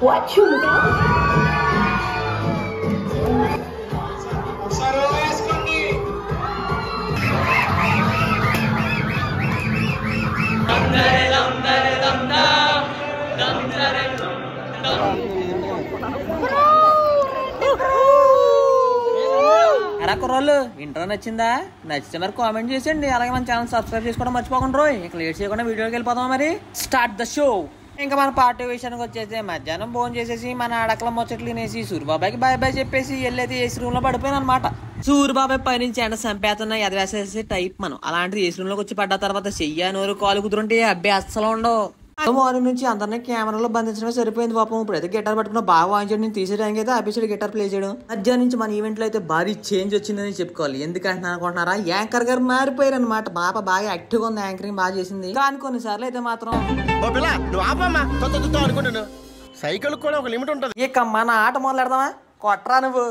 What you got? అరా కుర్రోళ్ళు intro నచ్చిందా? నచ్చితే మరి కామెంట్ చేసేయండి. అలాగే మన ఛానల్ సబ్స్క్రైబ్ చేసుకోవడం మర్చిపోకండి రోయ్. ఇక లేట్ చేయకుండా వీడియోకి వెళ్ళిపోదాం. మరి స్టార్ట్ ద షో. ఇంకా మన పార్టీ విషయానికి వచ్చేసి మధ్యాహ్నం భోజనం చేసేసి మన అడకల ముచ్చట్లు తినేసి సూర్యబాబాయ్కి బాయ్ బాయ్ చెప్పేసి వెళ్ళేది ఏసీ రూమ్ లో పడిపోయాను అనమాట. సూర్యబాబాయ్ పైనుంచి ఎండ చంపేస్తున్నా ఎదవేసేసి టైప్ మనం. అలాంటిది ఏసీ రూమ్ లోకి వచ్చి పడ్డ తర్వాత చెయ్య నోరు కాలు కుదురుంటే అబ్బాయి అస్సలు ఉండవు. మార్నింగ్ నుంచి అందరినీ కెమెరాలో బంధించడమే సరిపోయింది పాపం. ఇప్పుడు అయితే గిటార్ పట్టుకున్న బాగా వాయించాడు. నేను తీసేయడానికి అయితే ఆఫీసులో గిటార్ ప్లే చేయడం. మధ్యాహ్నం నుంచి మన ఈవెంట్ లో అయితే భారీ చేంజ్ వచ్చిందని చెప్పుకోవాలి. ఎందుకంటే అనుకుంటున్నారా, యాంకర్ గారు మారిపోయారు అనమాట. బాగా యాక్టివ్ గా ఉంది, యాంకరింగ్ బాగా చేసింది. కానీ కొన్నిసార్లు అయితే మాత్రం సైకిల్ కూడా ఒక లిమిట్ ఉంటుంది. ఇక మన ఆట మొదలెడదామా? కొట్రా నువ్వు.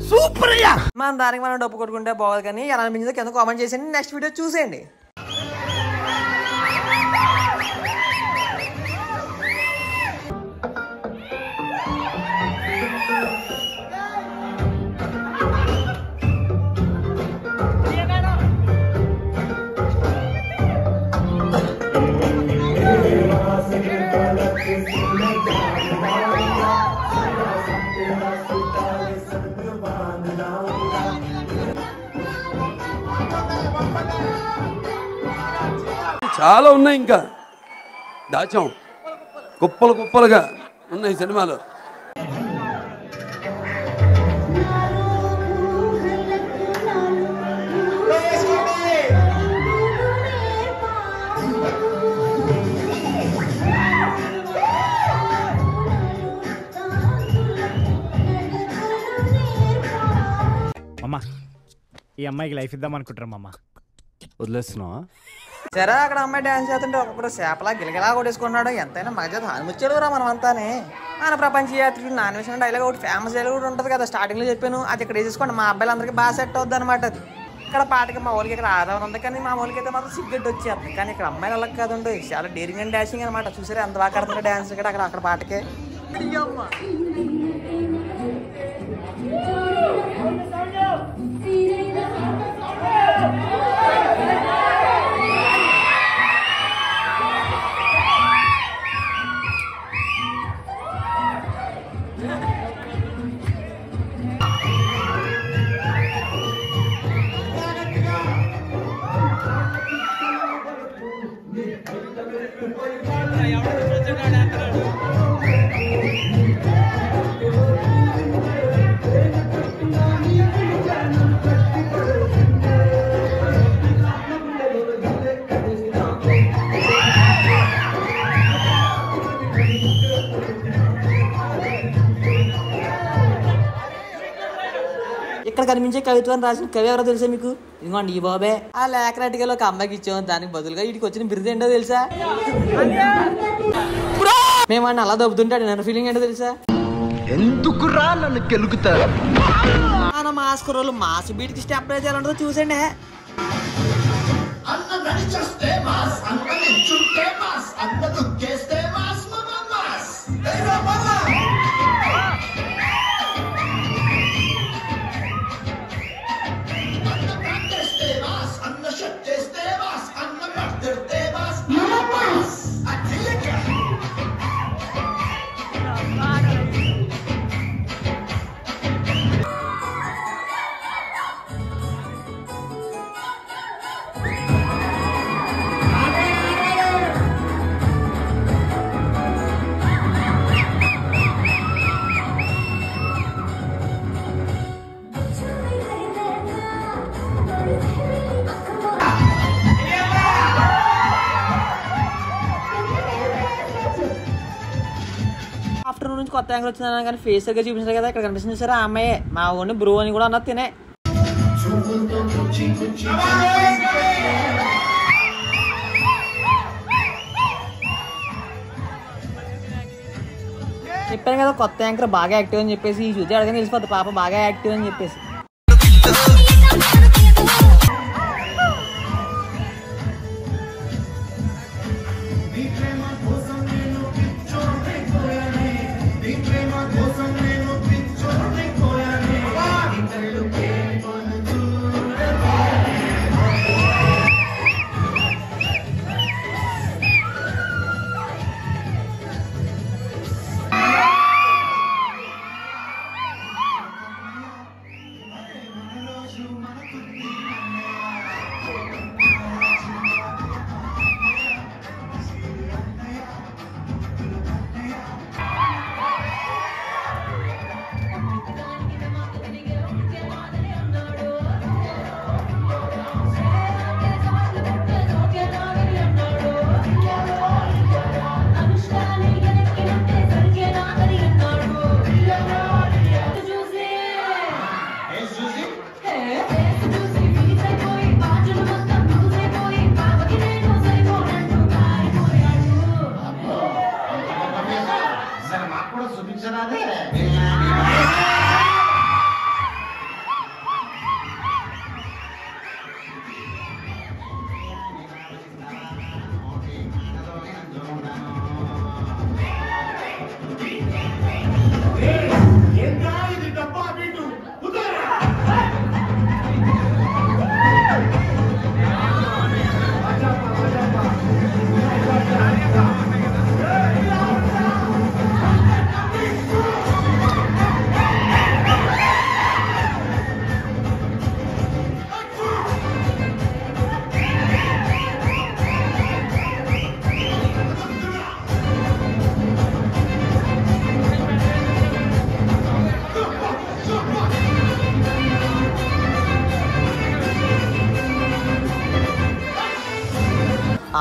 సూపర్ అయ్యా. మన దానికి మనం డబ్బు కొట్టుకుంటే బాగోదు. కానీ ఎలా అనిపించిందో కింద కామెంట్ చేసేయండి. నెక్స్ట్ వీడియో చూసేయండి. చాలా ఉన్నాయి, ఇంకా దాచాం, కుప్పలు కుప్పలుగా ఉన్నాయి సినిమాలు. అమ్మా, ఈ అమ్మాయికి లైఫ్ ఇద్దాం అనుకుంటారు అమ్మ. వదిలేస్తున్నావా? సరే అక్కడ అమ్మాయి డాన్స్ చేస్తుంటే ఒకప్పుడు చేపలా గిలగిలా కొట్టేసుకున్నాడు. ఎంతైనా మగజాత హానిముచ్చాడు రా మనం అంతానే. మన ప్రపంచ యాత్రికుడు నాన్ వేసిన డైలాగ్ ఒకటి ఫేమస్ డైలాగ్ కూడా ఉంటుంది కదా, స్టార్టింగ్లో చెప్పాను. అది ఇక్కడ వేసేసుకోండి, మా అబ్బాయిలందరికీ బాగా సెట్ అవుద్ది అనమాట. అది ఇక్కడ పాటకి మా వాళ్ళకి ఇక్కడ ఆధారం ఉంది, కానీ మా వాళ్ళకి అయితే మాత్రం సిగ్గెట్ వచ్చేస్తుంది. కానీ ఇక్కడ అమ్మాయిలు అలా కాదండి, చాలా డేరింగ్ అండ్ డాషింగ్ అనమాట. చూసారా ఎంత బాగా ఆడుతున్నారు డాన్స్ ఇక్కడ అక్కడ పాటకే. ఇక్కడ కనిపించే కవిత్వాన్ని రాసిన కవి ఎవరో తెలుసా మీకు? ఇదిగోండి ఈ బాబే. ఆ లేఖనాటికలో ఒక అమ్మాయికి ఇచ్చాము, దానికి బదులుగా వీటికి వచ్చిన బిరుదు ఏంటో తెలుసా? మేము వాడిని అలా దబ్బుతుంటాడు, నన్ను ఫీలింగ్ ఏంటో తెలుసా? ఎందుకురా నన్ను కెలుకుతారు? మన మాస్క్ రోలు మాస్ బీట్కి స్టెప్ రేజ్ ఎలా ఉంటుందో చూసండి. ఆఫ్టర్నూన్ నుంచి కొత్త యాంగిల్ వచ్చిందన్నా కానీ ఫేస్ గా చూపించారు కదా, ఇక్కడ కనిపిస్తుంది సార్ ఆ అమ్మాయి. మా ఓన్ని బ్రో అని కూడా అన్నది తినే. చెప్పాను కదా కొత్త యాంకర్ బాగా యాక్టివ్ అని చెప్పేసి, ఈ చూస్తే అడగని తెలిసిపోద్ది పాప బాగా యాక్టివ్ అని చెప్పేసి.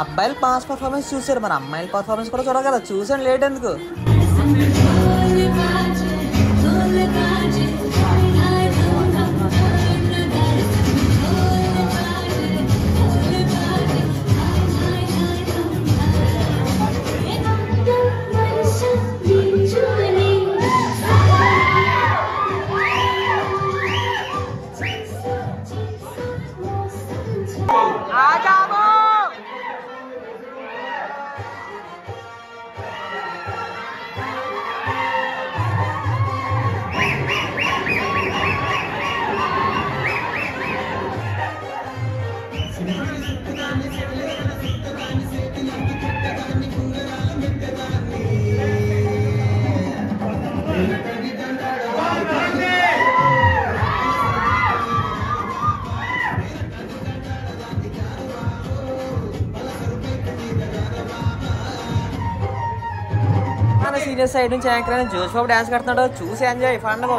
అబ్బాయిలు పాస్ పర్ఫార్మెన్స్ చూసారు, మరి అమ్మాయిల పర్ఫార్మెన్స్ కూడా చూడాలి కదా. చూసాను, లేట్ ఎందుకు. సీనియర్ సైడ్ నుంచి యాంకర్ అయిన జోష్ బాబు డాన్స్ కడుతున్నాడు, చూసి ఎంజాయ్ పండుగ.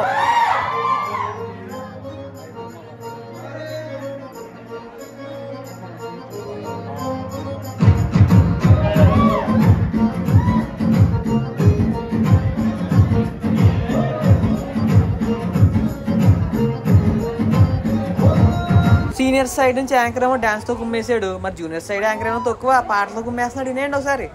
సీనియర్ సైడ్ నుంచి యాంకర్ ఏమో డాన్స్ తో కుమ్మేశాడు, మరి జూనియర్ సైడ్ యాంకర్ ఏమో తక్కువ పాటతో కుమ్మేస్తున్నాడు. వినేయండి ఒకసారి.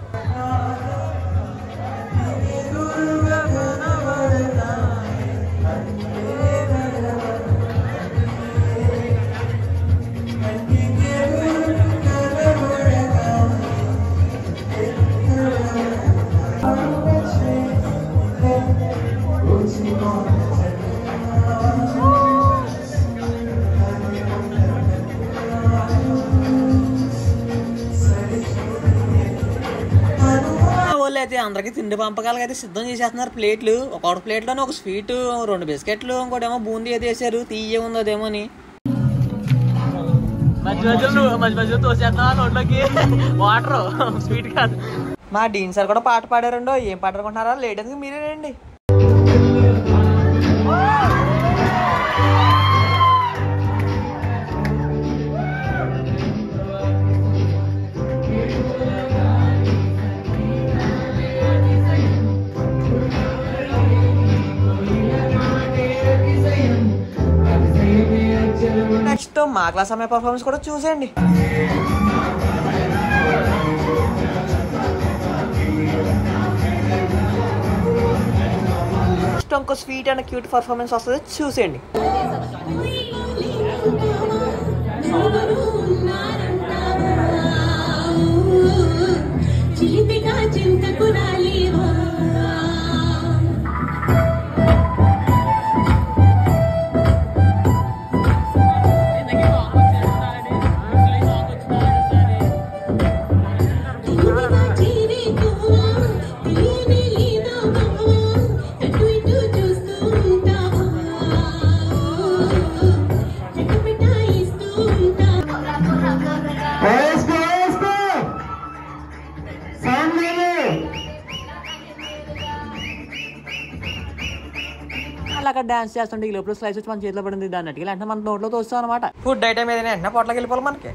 అయితే అందరికి తిండి పంపకాలకి అయితే సిద్ధం చేసేస్తున్నారు. ప్లేట్లు, ఒక ప్లేట్లోనే ఒక స్వీట్, 2 బిస్కెట్లు, ఇంకోటేమో బూందీ అయితే వేసారు. తీయ ఉందో అదేమో అని మధ్య తోసేస్తున్నా నోట్లోకి వాటర్, స్వీట్ కాదు. మా డీన్ సార్ కూడా పాట పాడారండో. ఏం పాట అనుకుంటున్నారా? లేటెందుకు మీరేనండి. నెక్స్ట్ మా క్లాస్ అమ్మాయి పర్ఫార్మెన్స్ కూడా చూసేయండి. నెక్స్ట్ ఇంకో స్వీట్ అండ్ క్యూట్ పర్ఫార్మెన్స్ వస్తుంది, చూసేయండి. అలా డాన్స్ చేస్తుంటే ఈ లోపల స్లైస్ వచ్చి మన చేతిలో పడింది. దాన్ని అట్టుకెళ్ళి వెంటనే మన నోట్లో తోస్తాం అనమాట. ఫుడ్ ఐటమ్ ఏదైనా వెంటనే పొట్లకి వెళ్ళిపోవాలి మనకి.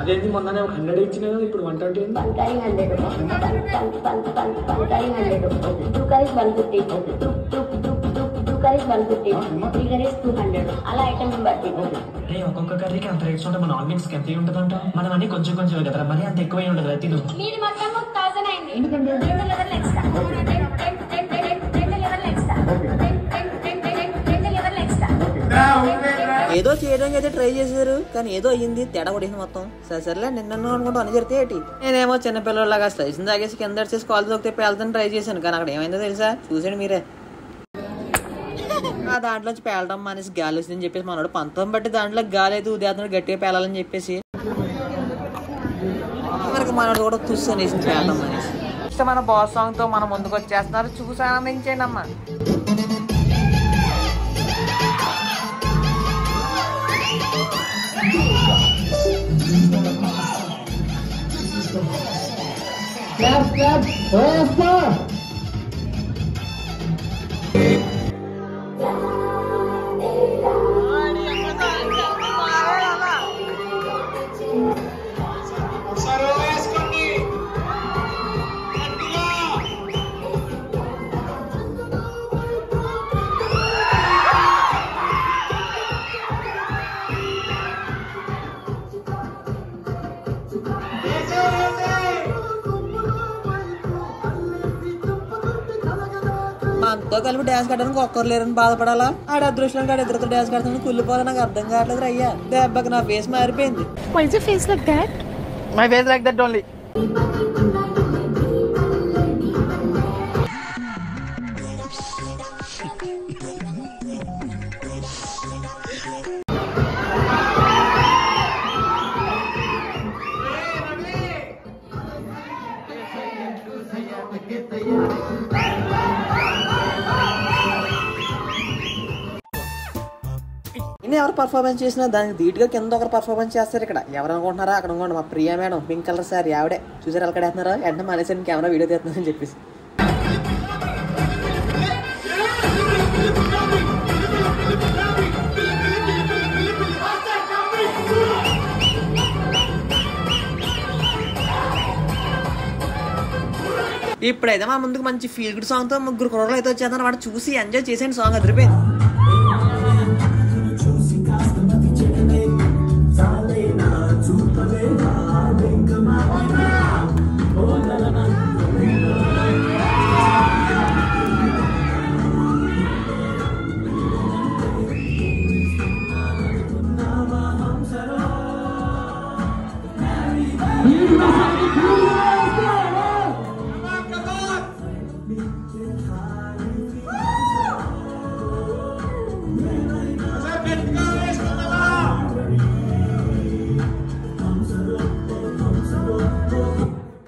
అదేంటి మొన్న 100 ఇచ్చిన ఇప్పుడు 120. ఒక్కొక్క కర్రీకి అంత రేట్స్ ఉంటే మన ఆల్మిక్స్ ఎంత ఉంటుందంట. మనం అన్ని కొంచెం కొంచెం కదా, మరి అంత ఎక్కువ ఉండదు. తిను ఏదో చేయడానికి అయితే ట్రై చేశారు, కానీ ఏదో అయ్యింది, తేడా కొట్టింది మొత్తం. సరేలే నిన్న అనుకుంటా అని జరిగితే ఏంటి. నేనేమో చిన్నపిల్లలాగా స్లైస్ తాగేసి కింద చేసి కాల్ తొక్కితే పేలుతాను ట్రై చేశాను, కానీ అక్కడ ఏమైందో తెలుసా? చూసాడు మీరే. ఆ దాంట్లోంచి పేలడం మానేసి గాలి వచ్చిందని చెప్పేసి మనోడు పంతం బట్టి దాంట్లో గాలి అయితే ఉదేస్తున్నాడు గట్టిగా పేలాలని చెప్పేసి. మనకి మనోడు కూడా తుస్సు అనేసి పేలడం మానేసి. మన బాస్ సాంగ్ తో మనం ముందుకు వచ్చేస్తున్నారు, చూసి ఆనందించండి అమ్మా. మనతో కలిపి డాన్స్ కట్టడానికి ఒక్కరు లేరని బాధపడాలా? ఆడ అదృష్టం కాడ ఇద్దరితో డాన్స్ కడతాను కుళ్ళిపోవాలి. నాకు అర్థం కావట్లేదు అయ్యా. దెబ్బకి నా ఫేస్ మారిపోయింది. Why is your face like that? My face like that only. ఇన్ని ఎవరు పర్ఫార్మెన్స్ చేసినా దానికి ధీటుగా కింద ఒకరు పర్ఫార్మెన్స్ చేస్తారు. ఇక్కడ ఎవరు అనుకుంటున్నారా? అక్కడ అనుకోండి మా Priya madam pink colour sir ఆవిడే. చూసారు అక్కడ వేస్తున్నారా? వెంటనే మానేసాను కెమెరా వీడియో తీస్తున్నారని చెప్పేసి. ఇప్పుడైతే మా ముందుకు మంచి ఫీల్ గుడ్ సాంగ్ తో ముగ్గురు కుర్రలు అయితే వచ్చేస్తారు. వాడు చూసి ఎంజాయ్ చేసేయండి. సాంగ్ అదిరిపోయింది.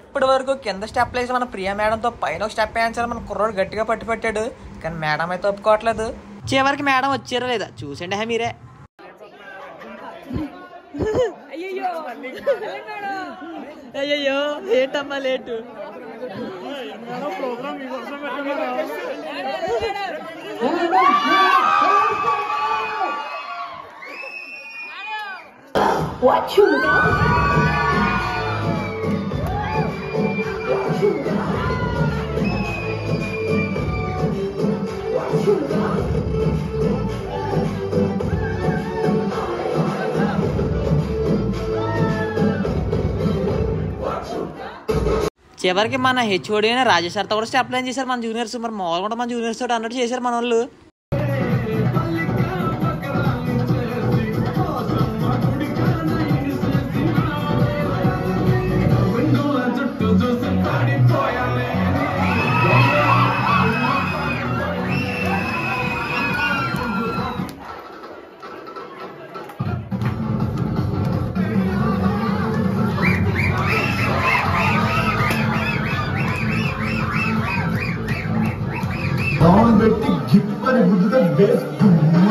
ఇప్పటి వరకు కింద స్టెప్ వేసి మన ప్రియా మేడంతో పైన ఒక స్టెప్ వేయించాలి. మన కుర్రోడు గట్టిగా పట్టాడు. కానీ మేడం అయితే ఒప్పుకోవట్లేదు. చివరికి మేడం వచ్చారా లేదా చూసండి మీరే. అయ్యో ఏంటమ్మా లేటు? చివరికి మన హెచ్ఓడి అయినా రాజేశ్వర్తో కూడా స్టెప్ లైన్ చేశారు మన జూనియర్స్. మరి మామూలుగా కూడా మన జూనియర్స్ తోటి అన్నట్టు చేశారు మన వాళ్ళు. పెట్టి గిప్పని గుద్దుతో వేసుకున్నా.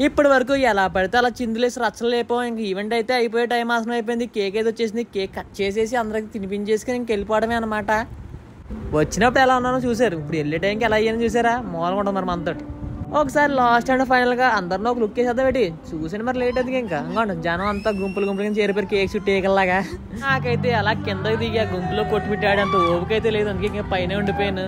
ఇప్పటి వరకు ఎలా పడితే అలా చిందులేసి రచ్చలు లేపాం. ఇంక ఈవెంట్ అయితే అయిపోయే టైం ఆసనం అయిపోయింది. కేక్ అయితే వచ్చేసింది. కేక్ కట్ చేసేసి అందరికి తినిపించేసుకుని ఇంక వెళ్ళిపోవడమే అనమాట. వచ్చినప్పుడు ఎలా ఉన్నానో చూసారు. ఇప్పుడు వెళ్ళే టైంకి ఎలా అయ్యానో చూసారా? మూలంగా ఉంటుంది మరి మనతోటి. ఒకసారి లాస్ట్ అండ్ ఫైనల్గా అందరినీ ఒక లుక్ వేసేద్దాం పెట్టి చూసాను. మరి లేట్ అవుతుంది ఇంకా జనం అంతా గుంపులు గుంపులుగా చేరిపోయారు కేక్ చుట్టూ ఏకల్లాగా. నాకైతే అలా కిందకి దిగా గుంపులో కొట్టుబిట్టాడు. అంత ఓపికైతే లేదు. అందుకే ఇంకా పైన ఉండిపోయాను.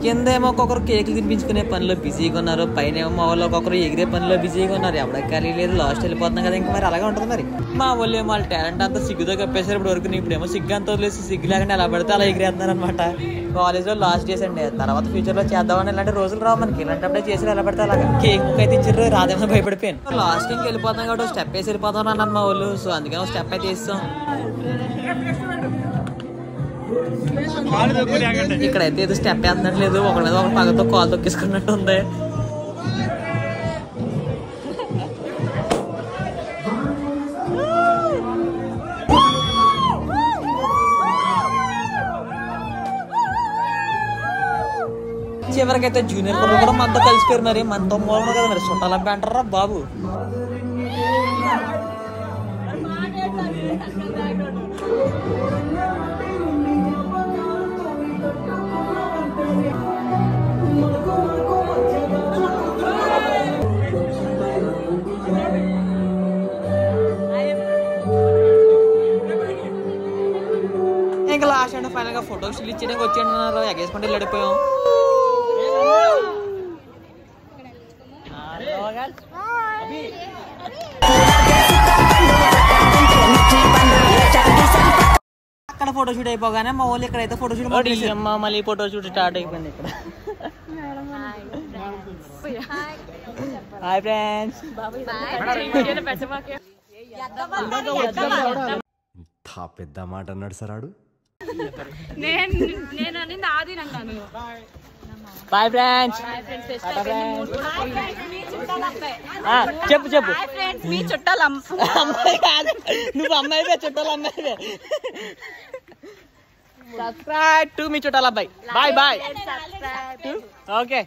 కిందేమో ఒక్కొక్కరు కేకులు తినిపించుకునే పనిలో బిజీగా ఉన్నారు, పైన ఏమో మా వాళ్ళు ఒక్కొక్కరు ఎగిరే పనిలో బిజీగా ఉన్నారు. ఎవరికి ఖాళీ లేదు, లాస్ట్ వెళ్ళిపోతున్నాం కదా, ఇంకా మరి అలాగే ఉంటుంది మరి. మా వాళ్ళు ఏమో వాళ్ళ టాలెంట్ అంతా సిగ్గుతో కప్పేసారు ఇప్పుడు వరకు. ఇప్పుడేమో సిగ్గు అంతా వదిలేసి సిగ్గు లేకుండా ఎలా పడితే అలా ఎగిరేస్తున్నారు అనమాట. కాలేజ్లో లాస్ట్ డేస్ అండి, తర్వాత ఫ్యూచర్లో చేద్దామని ఇలాంటి రోజులు రావు మనకి. ఇలాంటప్పుడే చేసి ఎలా పడితే అలాగా. కేక్ ముక్క అయితే ఇచ్చారు, రాదేమో భయపడిపోయాను. లాస్ట్ ఇంక వెళ్ళిపోతాం కాబట్టి స్టెప్ వేసి వెళ్ళిపోతాం అన్నారు మా వాళ్ళు. సో అందుకని ఒక స్టెప్ అయితే వేస్తాం. ఇక్కడైతే ఏదో స్టెప్ వేస్తున్నట్లేదు, ఒకరి మీద ఒక పగతో కాలు తొక్కేసుకున్నట్టు ఉంది. చివరికైతే జూనియర్ పిల్లలు కూడా మనతో కలిసిపోయారు. మరి మనతో మూలం కదా మరి చుట్టాలబ్బా అంటారా బాబు. ఇంకా లాస్ట్ అంటే ఫైనల్ గా ఫోటోస్ ఇచ్చేయడానికి వచ్చేయన్నారు. ఎగేసుకుంటే వెళ్ళిపోయాం. అక్కడ ఫోటో షూట్ అయిపోగానే మా వాళ్ళు ఇక్కడైతే ఫోటో షూట్ మళ్ళీ ఫోటో షూట్ స్టార్ట్ అయిపోయింది ఇక్కడ. Hi friends. పెద్ద మాట అన్నాడు సార్ ఆడు. Bye friends. చెప్పు చెప్పు. మీ చుట్టాలు అమ్మాయి కాదు, నువ్వు అమ్మాయివే, చుట్టాలు అమ్మాయివే. సబ్స్క్రైబ్ టు మీ చుట్టాల అబ్బాయి. Bye bye. ఓకే.